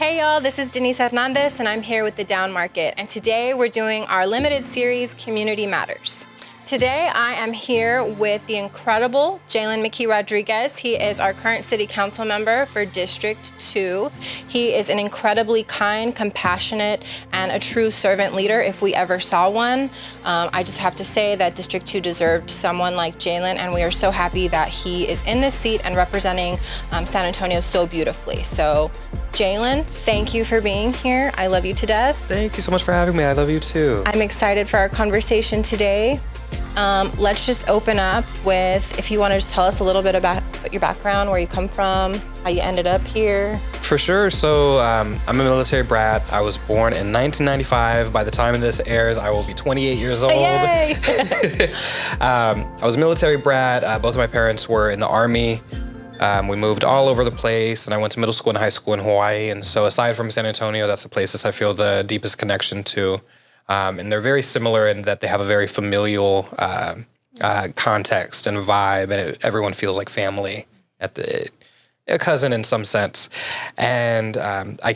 Hey y'all, this is Denise Hernandez and I'm here with the Down Market, and today we're doing our limited series, Community Matters. Today I am here with the incredible Jalen Mckee-Rodriguez. He is our current city council member for District 2. He is an incredibly kind, compassionate, and a true servant leader if we ever saw one. I just have to say that District 2 deserved someone like Jalen, and we are so happy that he is in this seat and representing San Antonio so beautifully. So Jalen, thank you for being here. I love you to death. Thank you so much for having me. I love you too. I'm excited for our conversation today. Let's just open up with, if you want to just tell us a little bit about your background, where you come from, how you ended up here. For sure. So I'm a military brat. I was born in 1995. By the time this airs, I will be 28 years old. Yay! I was a military brat. Both of my parents were in the Army. We moved all over the place, and I went to middle school and high school in Hawaii. And so aside from San Antonio, that's the place that I feel the deepest connection to. And they're very similar in that they have a very familial context and vibe, and everyone feels like family a cousin in some sense. And I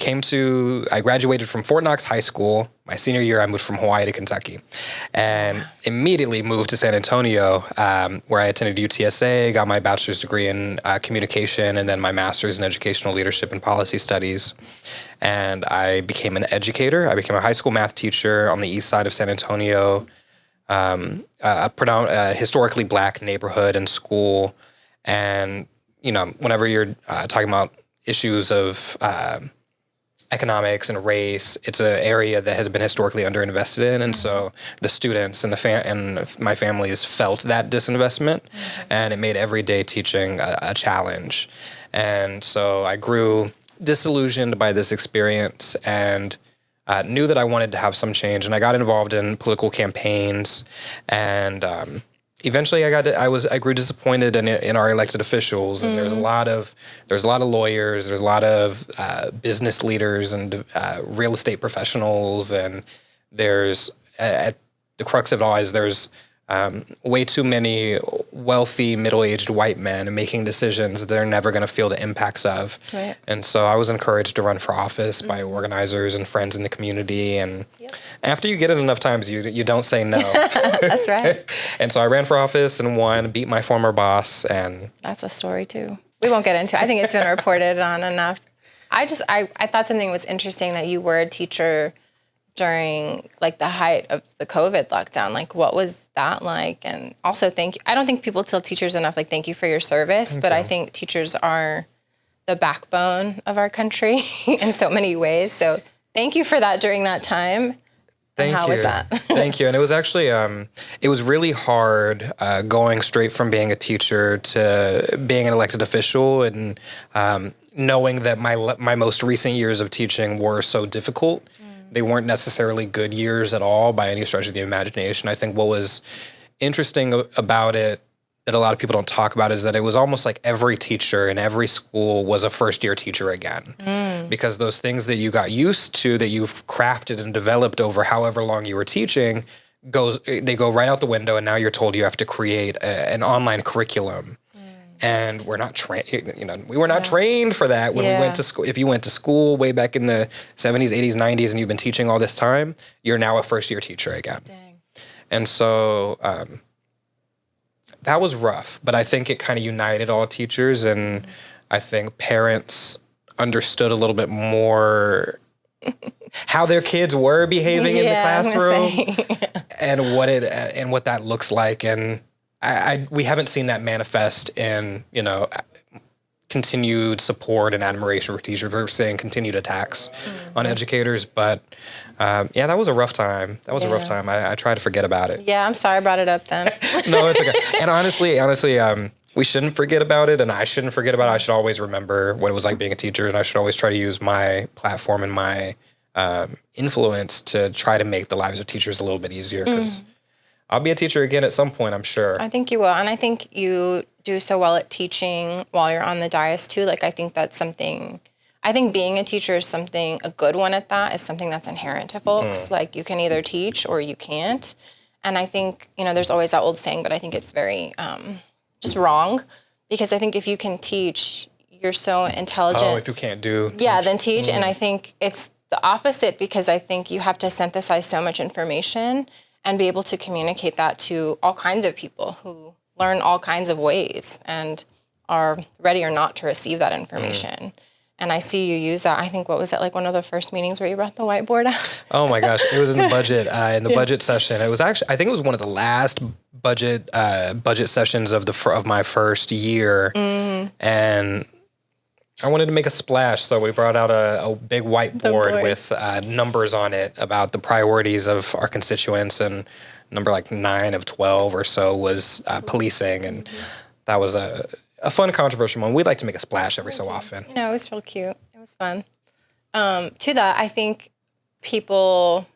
graduated from Fort Knox High School. My senior year, I moved from Hawaii to Kentucky and immediately moved to San Antonio, where I attended UTSA, got my bachelor's degree in communication, and then my master's in educational leadership and policy studies. And I became an educator. I became a high school math teacher on the east side of San Antonio, a historically black neighborhood and school. And you know, whenever you're talking about issues of economics and race, it's an area that has been historically underinvested in, and so the students and my families felt that disinvestment, and it made everyday teaching a challenge. And so I grew disillusioned by this experience and knew that I wanted to have some change, and I got involved in political campaigns and. Eventually, I grew disappointed in our elected officials, and there's a lot of lawyers, there's a lot of business leaders and real estate professionals, and there's at the crux of it all is there's way too many wealthy middle-aged white men making decisions that they're never going to feel the impacts of. Right. And so I was encouraged to run for office by organizers and friends in the community. And after you get it enough times, you don't say no. That's right. And so I ran for office and won, beat my former boss. And that's a story too. We won't get into it. I think it's been reported on enough. I thought something was interesting that you were a teacher during like the height of the COVID lockdown. Like, what was that like? And also thank you. I don't think people tell teachers enough, like, thank you for your service, but I think teachers are the backbone of our country in so many ways. So thank you for that during that time. How was that? Thank you. And it was actually, it was really hard going straight from being a teacher to being an elected official, and knowing that my most recent years of teaching were so difficult. They weren't necessarily good years at all by any stretch of the imagination. I think what was interesting about it that a lot of people don't talk about is that it was almost like every teacher in every school was a first-year teacher again. Because those things that you got used to, that you've crafted and developed over however long you were teaching, they go right out the window, and now you're told you have to create an online curriculum. And we're not trained, we were not trained for that when we went to school. If you went to school way back in the 70s, 80s, 90s, and you've been teaching all this time, you're now a first-year teacher again. Dang. And so that was rough, but I think it kind of united all teachers, and I think parents understood a little bit more how their kids were behaving in the classroom and what that looks like. And we haven't seen that manifest in, continued support and admiration for teachers. We're seeing continued attacks on educators. But, that was a rough time. A rough time. I try to forget about it. Yeah, I'm sorry I brought it up then. No, it's okay. And honestly, we shouldn't forget about it, and I shouldn't forget about it. I should always remember what it was like being a teacher, and I should always try to use my platform and my influence to try to make the lives of teachers a little bit easier, because I'll be a teacher again at some point, I'm sure. I think you will. And I think you do so well at teaching while you're on the dais too. Like, I think that's something, I think being a teacher is something, a good one at that is something that's inherent to folks. Like, you can either teach or you can't. And I think, there's always that old saying, but I think it's very just wrong, because I think if you can teach, you're so intelligent. Oh, if you can't do. Yeah, then teach. And I think it's the opposite, because I think you have to synthesize so much information and be able to communicate that to all kinds of people who learn all kinds of ways and are ready or not to receive that information. And I see you use that. I think, what was it, like one of the first meetings where you brought the whiteboard out? Oh my gosh, it was in the budget budget session. It was actually, I think it was one of the last budget sessions of my first year, and I wanted to make a splash, so we brought out a big whiteboard with numbers on it about the priorities of our constituents, and number like 9 of 12 or so was policing, and that was a fun, controversial one. We'd like to make a splash every so often. You know, it was real cute. It was fun. To that, I think people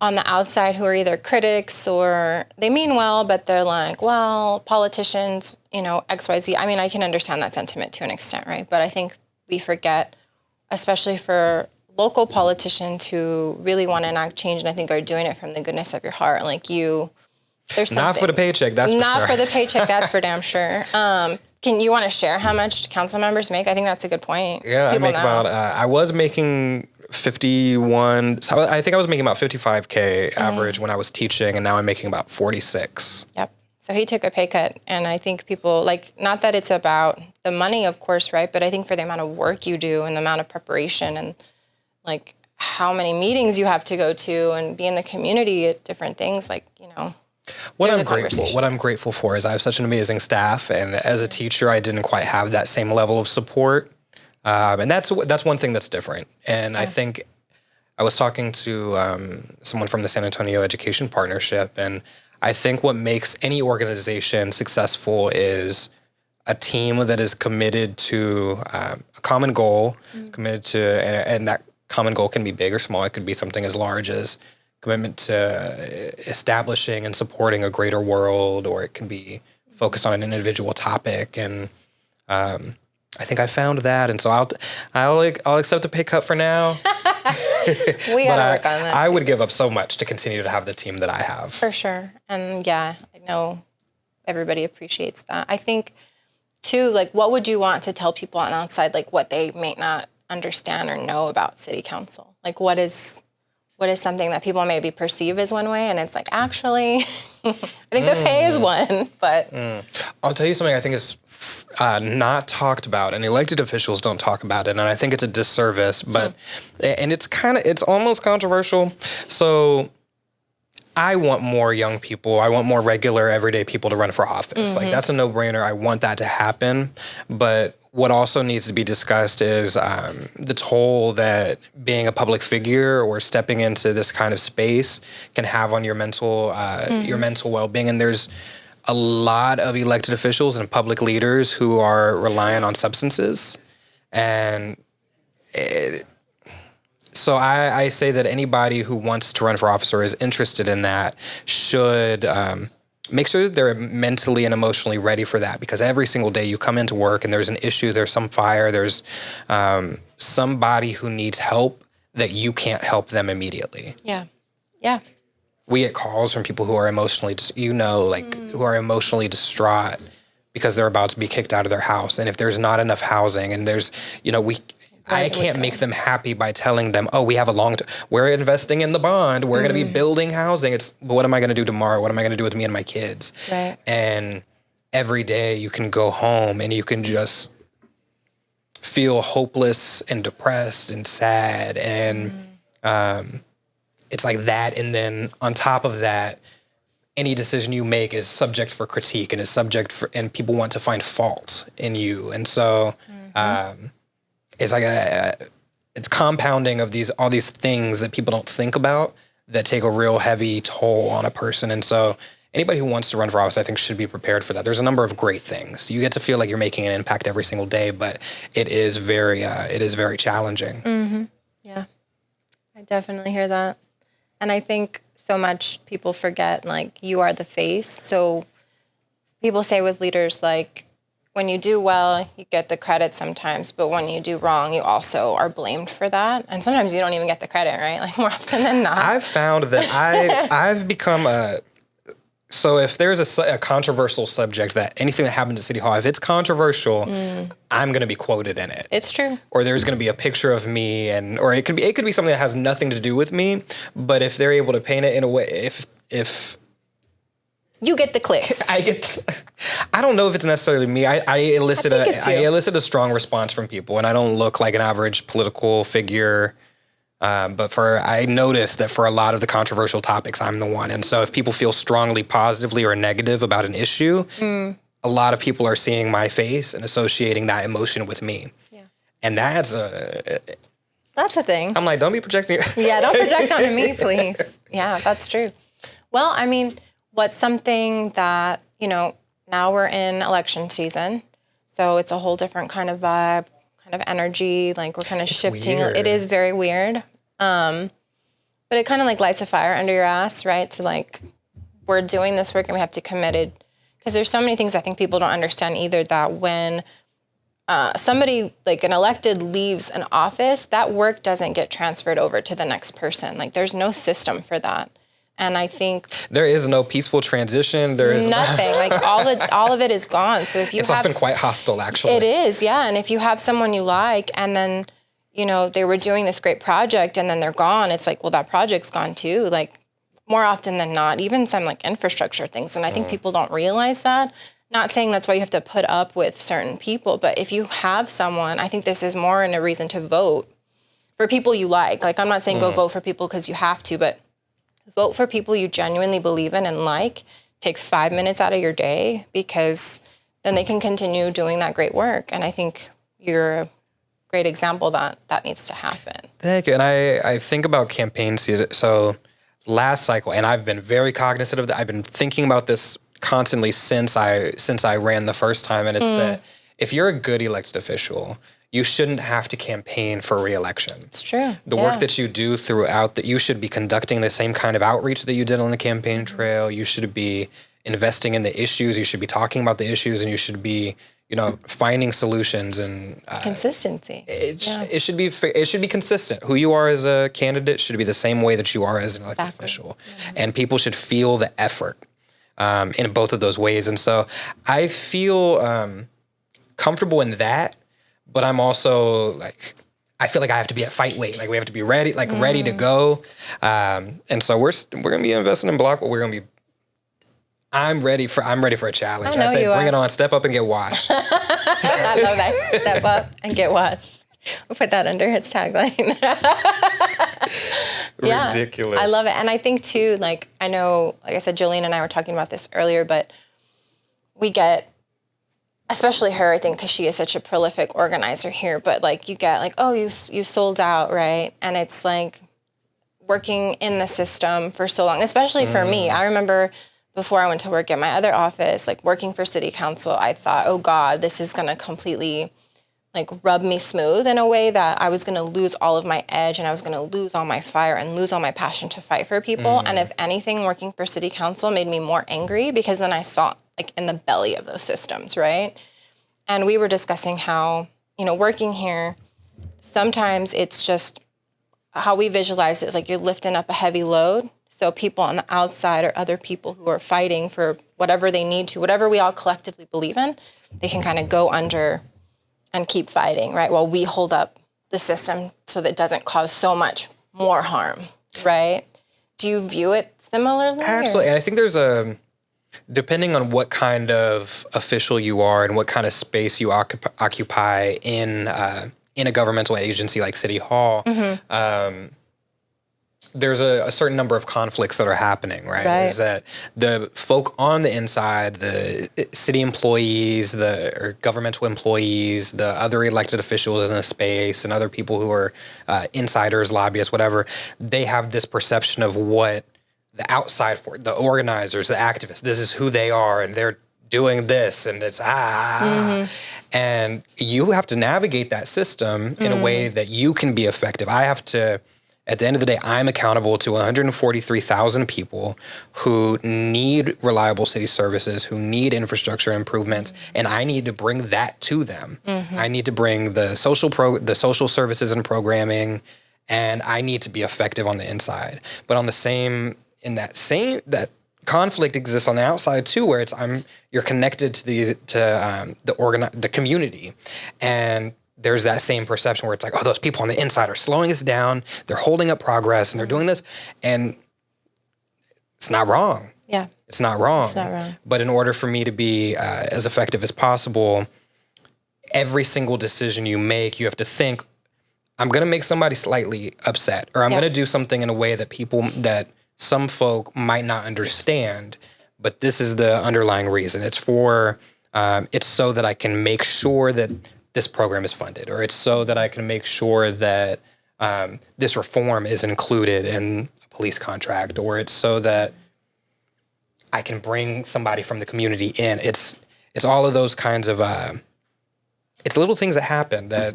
on the outside who are either critics or they mean well, but they're like, well, politicians, you know, XYZ. I mean, I can understand that sentiment to an extent, right? But I think we forget, especially for local politicians who really want to enact change, and I think are doing it from the goodness of your heart. Like there's something. Not for the paycheck, that's for sure. Not for the paycheck, that's for damn sure. Can you want to share how much council members make? I think that's a good point. Yeah, I make about, I was making 51, so I think I was making about 55K average when I was teaching, and now I'm making about 46. Yep. So he took a pay cut, and I think people, like, not that it's about the money, of course, right? But I think for the amount of work you do and the amount of preparation and, like, how many meetings you have to go to and be in the community at different things, like, you know. What I'm grateful for is I have such an amazing staff, and as a teacher, I didn't quite have that same level of support, and that's one thing that's different. And I think I was talking to someone from the San Antonio Education Partnership, and I think what makes any organization successful is a team that is committed to a common goal, committed to, and that common goal can be big or small. It could be something as large as commitment to establishing and supporting a greater world, or it can be focused on an individual topic. And I think I found that, and so I'll accept a pay cut for now. We gotta work on that. I would give up so much to continue to have the team that I have. For sure. And yeah, I know everybody appreciates that. I think too, like, what would you want to tell people on outside, like what they may not understand or know about city council? Like what is something that people maybe perceive as one way, and it's like, actually, I think the pay is one, but. I'll tell you something I think is not talked about, and elected officials don't talk about it, and I think it's a disservice, but, and it's almost controversial. So I want more young people. I want more regular, everyday people to run for office. Like, that's a no-brainer. I want that to happen, but what also needs to be discussed is the toll that being a public figure or stepping into this kind of space can have on your mental well-being. And there's a lot of elected officials and public leaders who are reliant on substances. And so I say that anybody who wants to run for office or is interested in that should make sure that they're mentally and emotionally ready for that, because every single day you come into work and there's an issue, there's some fire, there's somebody who needs help that you can't help them immediately. Yeah. Yeah. We get calls from people who are emotionally, who are emotionally distraught because they're about to be kicked out of their house. And if there's not enough housing, and there's, I can't make them happy by telling them, oh, we have we're investing in the bond. We're going to be building housing. But what am I going to do tomorrow? What am I going to do with me and my kids? Right. And every day you can go home and you can just feel hopeless and depressed and sad. And it's like that. And then on top of that, any decision you make is subject for critique and and people want to find fault in you. And so, it's like it's compounding of all these things that people don't think about that take a real heavy toll on a person. And so anybody who wants to run for office, I think, should be prepared for that. There's a number of great things. You get to feel like you're making an impact every single day, but it is very challenging. Mm-hmm. Yeah, I definitely hear that. And I think so much people forget, like, you are the face. So people say with leaders, like, when you do well, you get the credit sometimes, but when you do wrong, you also are blamed for that. And sometimes you don't even get the credit, right? Like, more often than not. I've found that I've become So if there's a controversial subject, that anything that happens at City Hall, if it's controversial, I'm going to be quoted in it. It's true. Or there's going to be a picture of me, or it could be something that has nothing to do with me. But if they're able to paint it in a way, if you get the clicks, I don't know if it's necessarily me. I elicited a strong response from people, and I don't look like an average political figure. But I noticed that for a lot of the controversial topics, I'm the one. And so if people feel strongly positively or negative about an issue, a lot of people are seeing my face and associating that emotion with me. Yeah. And that's a thing. I'm like, don't be projecting. Yeah, don't project onto me, please. Yeah, that's true. Well, I mean, what's something that, now we're in election season, so it's a whole different kind of vibe, kind of energy, like we're kind of shifting. Weird. It is very weird. But it kind of like lights a fire under your ass, right? To like, we're doing this work and we have to commit it. Because there's so many things I think people don't understand either, that when somebody, like an elected, leaves an office, that work doesn't get transferred over to the next person. Like there's no system for that. And I think there is no peaceful transition. There is nothing. Like all of it is gone. So if it's often quite hostile, actually. It is, yeah. And if you have someone you like, and then they were doing this great project, and then they're gone, it's like, well, that project's gone too. Like more often than not, even some like infrastructure things. And I think people don't realize that. Not saying that's why you have to put up with certain people, but if you have someone, I think this is more in a reason to vote for people you like. Like I'm not saying go vote for people because you have to, but vote for people you genuinely believe in and like. Take 5 minutes out of your day, because then they can continue doing that great work. And I think you're a great example that needs to happen. Thank you. And I think about campaign season. So last cycle, and I've been very cognizant of that. I've been thinking about this constantly since I ran the first time. And it's that if you're a good elected official, you shouldn't have to campaign for re-election. It's true. The work that you do throughout you should be conducting the same kind of outreach that you did on the campaign trail. You should be investing in the issues. You should be talking about the issues, and you should be, finding solutions and consistency. It should be consistent. Who you are as a candidate should be the same way that you are as an elected official, and people should feel the effort in both of those ways. And so I feel comfortable in that. But I'm also like, I feel like I have to be at fight weight. Like we have to be ready, ready to go. And so we're gonna be investing in block, but I'm ready for a challenge. I say, bring it on, step up and get washed. I love that. Step up and get washed. We'll put that under his tagline. Yeah, ridiculous. I love it. And I think too, like I know, like I said, Jolene and I were talking about this earlier, but we get, especially her, I think, because she is such a prolific organizer here, but like you get like, oh, you sold out, right? And it's like working in the system for so long, especially for me. I remember before I went to work at my other office, like working for city council, I thought, oh God, this is going to completely like rub me smooth in a way that I was going to lose all of my edge, and I was going to lose all my fire and lose all my passion to fight for people. And if anything, working for city council made me more angry, because then I saw like in the belly of those systems, right? And we were discussing how, working here, sometimes it's just how we visualize it is like you're lifting up a heavy load. So people on the outside, or other people who are fighting for whatever they need to, whatever we all collectively believe in, they can kind of go under and keep fighting, right? While we hold up the system so that it doesn't cause so much more harm, right? Do you view it similarly? Absolutely. And I think there's depending on what kind of official you are and what kind of space you occupy in a governmental agency like City Hall, there's a certain number of conflicts that are happening, right? Is that the folk on the inside, the city employees, or governmental employees, the other elected officials in the space, and other people who are insiders, lobbyists, whatever, they have this perception of what the outside for the organizers, the activists, this is who they are, and they're doing this, and it's and you have to navigate that system in a way that you can be effective. I have to, at the end of the day, I'm accountable to 143,000 people who need reliable city services, who need infrastructure improvements, and I need to bring that to them. I need to bring the social services and programming, and I need to be effective on the inside. But on the same, in that conflict exists on the outside too, where you're connected to the community, and there's that same perception where it's like, oh, those people on the inside are slowing us down, they're holding up progress, and they're doing this, and it's not wrong. Yeah, it's not wrong. It's not wrong. But in order for me to be as effective as possible, every single decision you make, you have to think, I'm going to make somebody slightly upset, or I'm going to do something in a way that some folk might not understand, but this is the underlying reason. It's it's so that I can make sure that this program is funded, or it's so that I can make sure that this reform is included in a police contract, or it's so that I can bring somebody from the community in. It's all of those kinds of, it's little things that happen that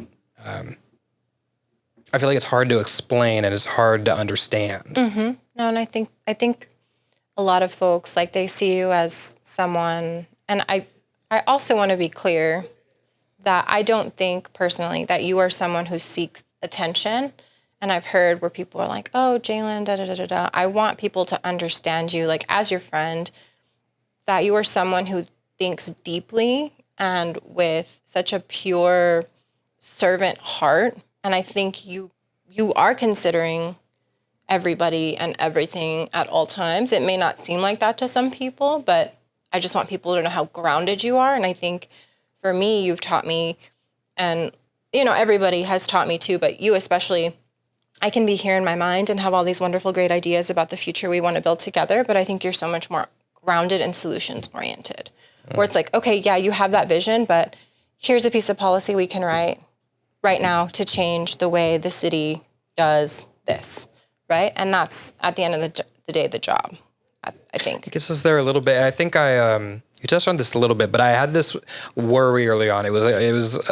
I feel like it's hard to explain and it's hard to understand. Mm-hmm. No, and I think a lot of folks, like, they see you as someone, and I also want to be clear that I don't think personally that you are someone who seeks attention. And I've heard where people are like, oh, Jalen, da da da da da. I want people to understand you, like, as your friend, that you are someone who thinks deeply and with such a pure servant heart. And I think you are considering everybody and everything at all times. It may not seem like that to some people, but I just want people to know how grounded you are. And I think for me, you've taught me, and, you know, everybody has taught me too, but you especially, I can be here in my mind and have all these wonderful, great ideas about the future we want to build together. But I think you're so much more grounded and solutions oriented, where it's like, okay, yeah, you have that vision, but here's a piece of policy we can write right now to change the way the city does this, right? And that's, at the end of the day, the job, I think. It gets us there a little bit. I think you touched on this a little bit, but I had this worry early on. It was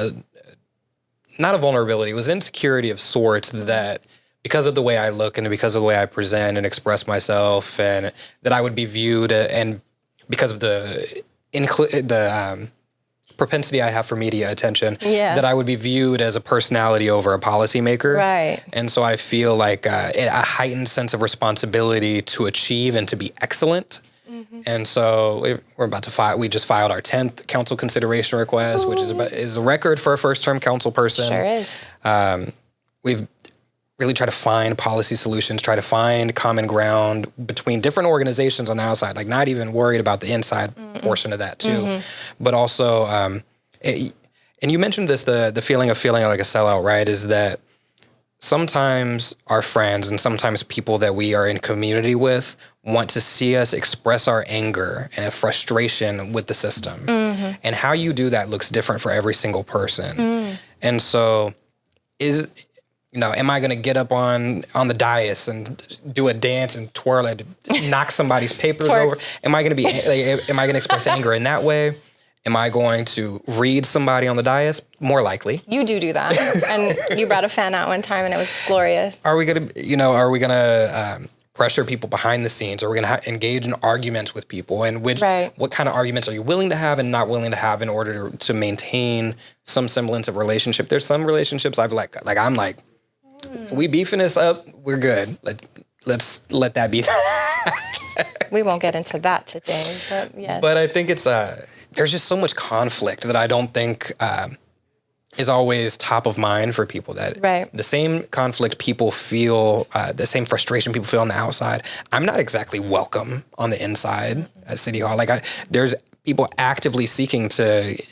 not a vulnerability. It was insecurity of sorts that, because of the way I look and because of the way I present and express myself, and that I would be viewed, and because of the propensity I have for media attention, that I would be viewed as a personality over a policymaker. Right. And so I feel like a heightened sense of responsibility to achieve and to be excellent. Mm-hmm. And so we're about to file. We just filed our 10th council consideration request, which is a record for a first-term council person. Sure is. We've really tried to find policy solutions, try to find common ground between different organizations on the outside, like not even worried about the inside portion of that too, but also, and you mentioned this, the feeling of feeling like a sellout, right? Is that sometimes our friends and sometimes people that we are in community with want to see us express our anger and a frustration with the system. And how you do that looks different for every single person. And so am I going to get up on the dais and do a dance and twirl it, knock somebody's papers over? Am I going to express anger in that way? Am I going to read somebody on the dais? More likely. You do that. And you brought a fan out one time and it was glorious. Are we going to, pressure people behind the scenes? Are we going to engage in arguments with people? And what kind of arguments are you willing to have and not willing to have in order to maintain some semblance of relationship? There's some relationships I'm like, we beefing this up, we're good. Let's let that be. We won't get into that today, but yes. But I think it's there's just so much conflict that I don't think is always top of mind for people. That the same conflict people feel, the same frustration people feel on the outside, I'm not exactly welcome on the inside at City Hall. There's people actively seeking to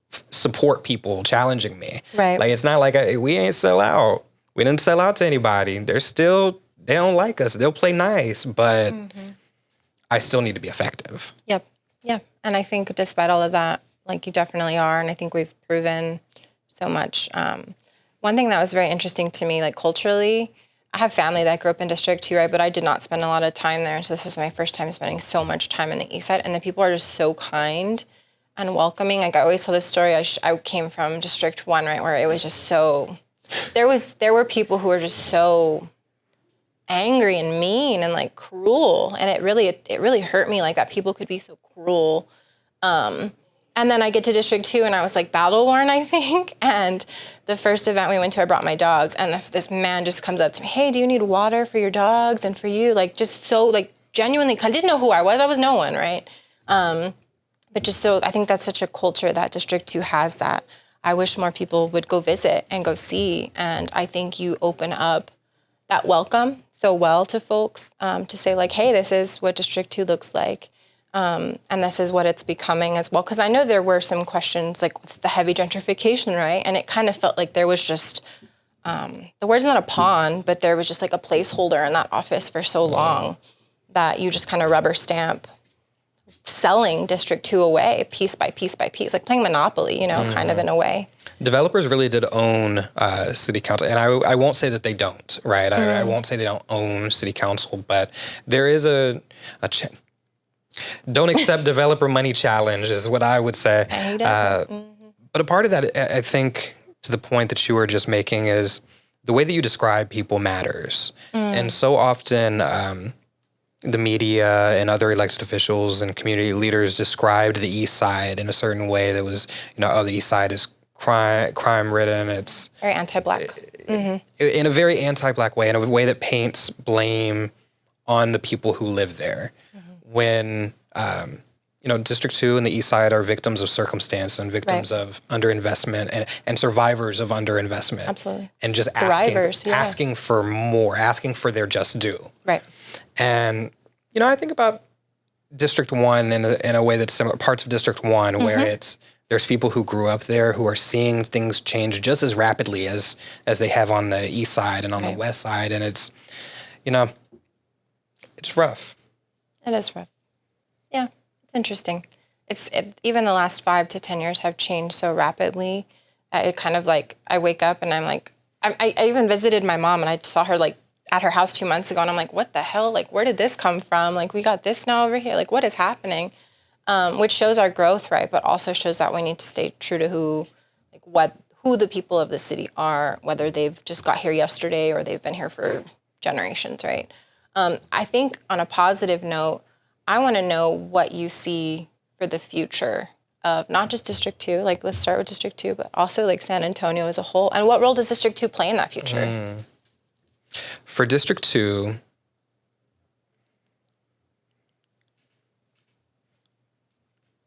support people challenging me. Right. It's not like we ain't sell out. We didn't sell out to anybody. They don't like us. They'll play nice, but I still need to be effective. Yep. Yeah. And I think despite all of that, you definitely are. And I think we've proven so much. One thing that was very interesting to me, culturally, I have family that grew up in District 2, right? But I did not spend a lot of time there. So this is my first time spending so much time in the East Side. And the people are just so kind and welcoming. I always tell this story. I came from District 1, right? Where it was just so... There were people who were just so angry and mean and cruel, and it really hurt me that people could be so cruel. And then I get to District 2 and I was battle worn, I think. And the first event we went to, I brought my dogs, and this man just comes up to me, hey, do you need water for your dogs and for you? Just so genuinely, I didn't know who I was no one, right? But just so, I think that's such a culture that District 2 has that I wish more people would go visit and go see. And I think you open up that welcome so well to folks to say like, hey, this is what District 2 looks like. And this is what it's becoming as well. Because I know there were some questions like with the heavy gentrification, right? And it kind of felt like there was just, the word's not a pawn, but there was just like a placeholder in that office for so long that you just kind of rubber stamp selling District 2 away piece by piece by piece, like playing Monopoly, kind of in a way. Developers really did own city council, and I won't say that they don't, right? I won't say they don't own city council, but there is a don't accept developer money challenge is what I would say. And he doesn't. But a part of that, I think, to the point that you were just making, is the way that you describe people matters. And so often the media and other elected officials and community leaders described the East Side in a certain way that was, the East Side is crime-ridden. It's very anti-Black. In a very anti-Black way, in a way that paints blame on the people who live there. When, District 2 and the East Side are victims of circumstance and victims of underinvestment and survivors of underinvestment. Absolutely. And just asking for more, asking for their just due. Right. And, I think about District 1 in a way that's similar, parts of District 1 where there's people who grew up there who are seeing things change just as rapidly as they have on the East Side and on the West Side. And it's, it's rough. It is rough. Yeah, it's interesting. Even the last 5 to 10 years have changed so rapidly. It kind of like, I wake up and I'm like, I even visited my mom and I saw her like at her house 2 months ago and I'm like, what the hell? Like, where did this come from? Like, we got this now over here. Like, what is happening? Which shows our growth, right? But also shows that we need to stay true to who the people of the city are, whether they've just got here yesterday or they've been here for generations, right? I think on a positive note, I want to know what you see for the future of not just District 2, like let's start with District 2, but also like San Antonio as a whole. And what role does District 2 play in that future? For District 2,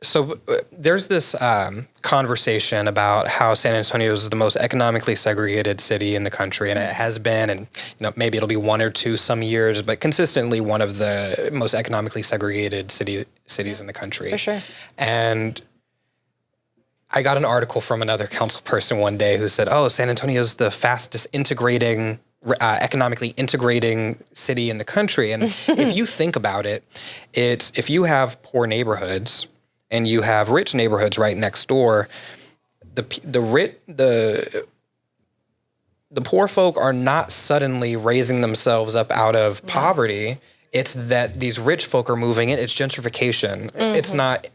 so there's this conversation about how San Antonio is the most economically segregated city in the country, and it has been, and maybe it'll be 1 or 2 some years, but consistently one of the most economically segregated cities in the country. For sure. And I got an article from another council person one day who said, San Antonio is the fastest economically integrating city in the country. And if you think about it, if you have poor neighborhoods and you have rich neighborhoods right next door, the poor folk are not suddenly raising themselves up out of poverty. It's that these rich folk are moving in. It's gentrification. It's not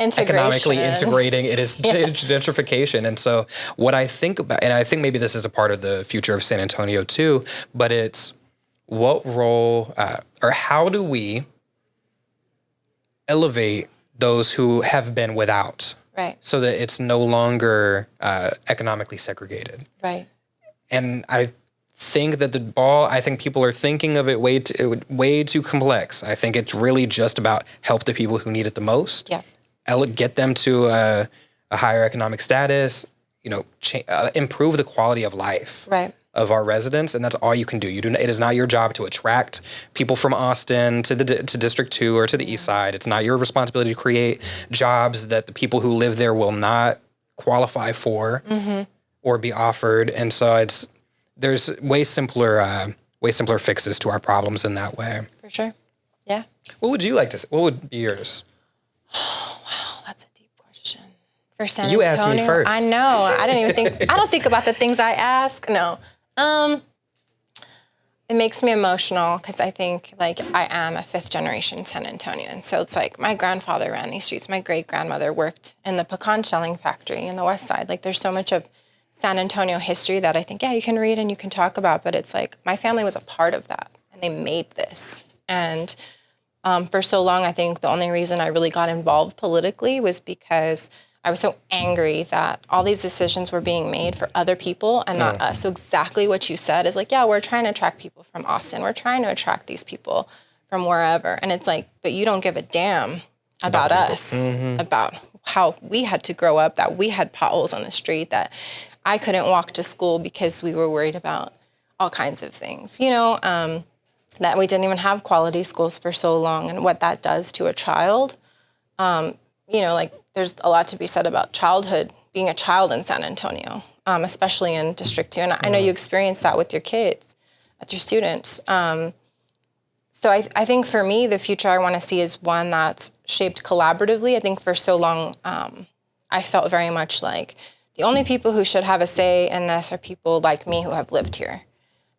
economically integrating. It is gentrification. And so what I think about, and I think maybe this is a part of the future of San Antonio too, but it's what role or how do we elevate those who have been without, right? So that it's no longer economically segregated, right? And I think that I think people are thinking of it way too complex. I think it's really just about help the people who need it the most. Yeah. Get them to a higher economic status. Improve the quality of life. Right. Of our residents, and that's all you can do. It is not your job to attract people from Austin to District 2 or to the East Side. It's not your responsibility to create jobs that the people who live there will not qualify for or be offered. And so there's way simpler fixes to our problems in that way. For sure. Yeah. What would you like to say? What would be yours? Oh, wow, that's a deep question. For San Antonio, you asked me first. I know. I don't think about the things I ask. No. It makes me emotional because I think like I am a 5th generation San Antonian. So it's like my grandfather ran these streets. My great grandmother worked in the pecan shelling factory in the West Side. Like there's so much of San Antonio history that I think, you can read and you can talk about, but it's like my family was a part of that and they made this. And for so long, I think the only reason I really got involved politically was because I was so angry that all these decisions were being made for other people and not us. So exactly what you said is like, we're trying to attract people from Austin. We're trying to attract these people from wherever. And it's like, but you don't give a damn about us, about how we had to grow up, that we had potholes on the street, that I couldn't walk to school because we were worried about all kinds of things, that we didn't even have quality schools for so long, and what that does to a child. Like there's a lot to be said about childhood, being a child in San Antonio, especially in District 2. And I know you experienced that with your kids, with your students. So I think for me, the future I want to see is one that's shaped collaboratively. I think for so long, I felt very much like the only people who should have a say in this are people like me who have lived here.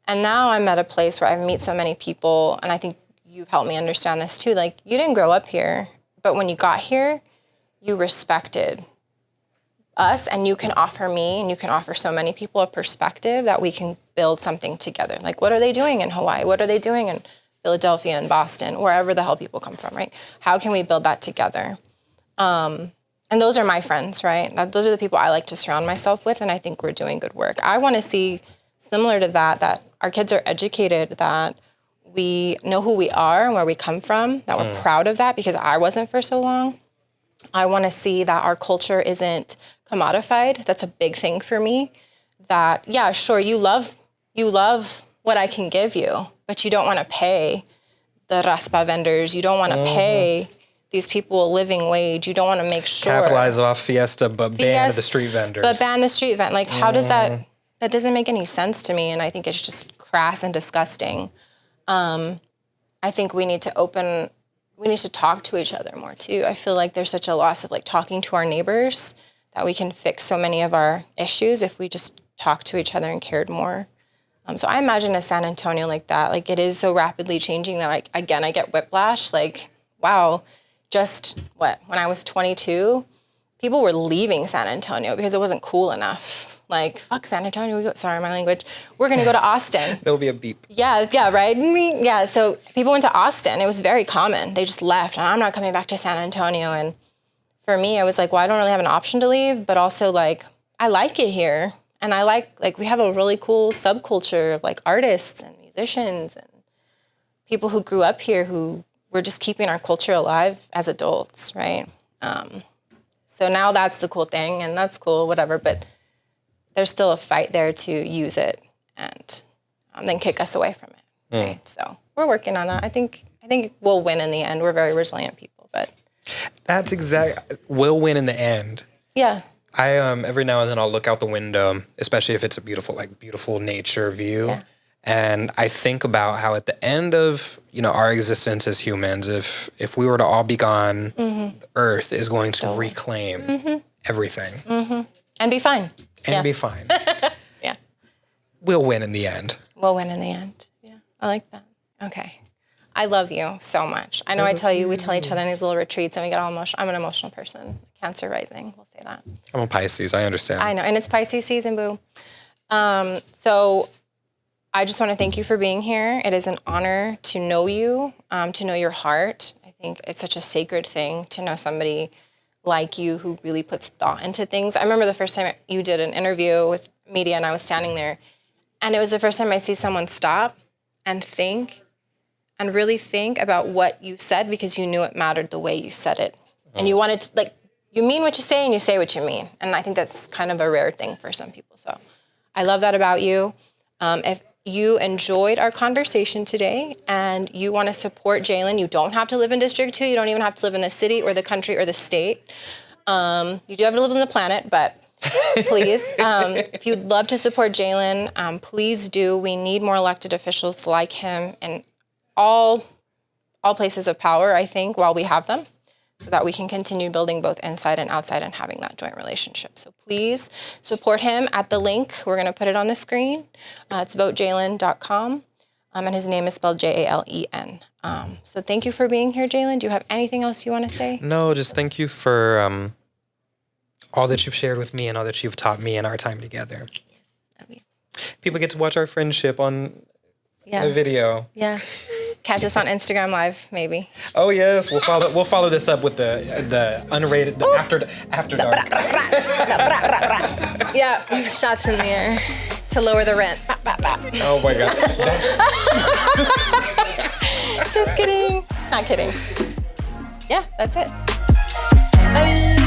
And now I'm at a place where I've met so many people, and I think you've helped me understand this too. Like, you didn't grow up here, but when you got here, you respected us, and you can offer me, and you can offer so many people a perspective that we can build something together. Like, what are they doing in Hawaii? What are they doing in Philadelphia and Boston, wherever the hell people come from, right? How can we build that together? And those are my friends, right? Those are the people I like to surround myself with, and I think we're doing good work. I want to see, similar to that our kids are educated, that we know who we are and where we come from, that we're proud of that, because I wasn't for so long. I want to see that our culture isn't commodified. That's a big thing for me. That, yeah, sure, you love what I can give you, but you don't want to pay the raspa vendors. You don't want to pay these people a living wage. You don't want to make sure. Capitalize off Fiesta, but ban the street vendors. But ban the street vendor. Like, how does that doesn't make any sense to me. And I think it's just crass and disgusting. I think we need to talk to each other more too. I feel like there's such a loss of like talking to our neighbors, that we can fix so many of our issues if we just talk to each other and cared more. So I imagine a San Antonio like that. Like, it is so rapidly changing that I get whiplash. Like, wow, just when I was 22, people were leaving San Antonio because it wasn't cool enough. Like, fuck San Antonio, sorry, my language. We're gonna go to Austin. There'll be a beep. Yeah, right? Yeah, so people went to Austin. It was very common. They just left, and I'm not coming back to San Antonio. And for me, I was like, well, I don't really have an option to leave, but also, like, I like it here. And I like we have a really cool subculture of, like, artists and musicians and people who grew up here who were just keeping our culture alive as adults, right? So now that's the cool thing, and that's cool, whatever, but there's still a fight there to use it and then kick us away from it, right? So we're working on that. I think we'll win in the end. We're very resilient people, but that's we'll win in the end. Yeah. I every now and then I'll look out the window, especially if it's a beautiful nature view, and I think about how at the end of our existence as humans, if we were to all be gone, the Earth is going to reclaim everything and be fine. Be fine. Yeah. We'll win in the end. We'll win in the end. Yeah, I like that. Okay. I love you so much. I know we tell each other in these little retreats and we get all emotional. I'm an emotional person. Cancer rising, we'll say that. I'm a Pisces, I understand. I know, and it's Pisces season, boo. So I just want to thank you for being here. It is an honor to know you, to know your heart. I think it's such a sacred thing to know somebody like you who really puts thought into things. I remember the first time you did an interview with media and I was standing there, and it was the first time I see someone stop and think and really think about what you said, because you knew it mattered the way you said it. And you wanted to, you mean what you say and you say what you mean. And I think that's kind of a rare thing for some people. So I love that about you. If you enjoyed our conversation today and you want to support Jalen, you don't have to live in District 2. You don't even have to live in the city or the country or the state. You do have to live on the planet, but please, if you'd love to support Jalen, please do. We need more elected officials like him in all places of power, I think, while we have them, so that we can continue building both inside and outside and having that joint relationship. So please support him at the link. We're going to put it on the screen. It's votejalen.com, and his name is spelled Jalen. So thank you for being here, Jalen. Do you have anything else you want to say? No, just thank you for all that you've shared with me and all that you've taught me in our time together. Yes, love you. People get to watch our friendship on a video. Yeah. Catch us on Instagram Live, maybe. Oh yes, we'll follow this up with the unrated after dark. Yeah, shots in the air to lower the rent. Oh my God. Just kidding. Not kidding. Yeah, that's it. Bye.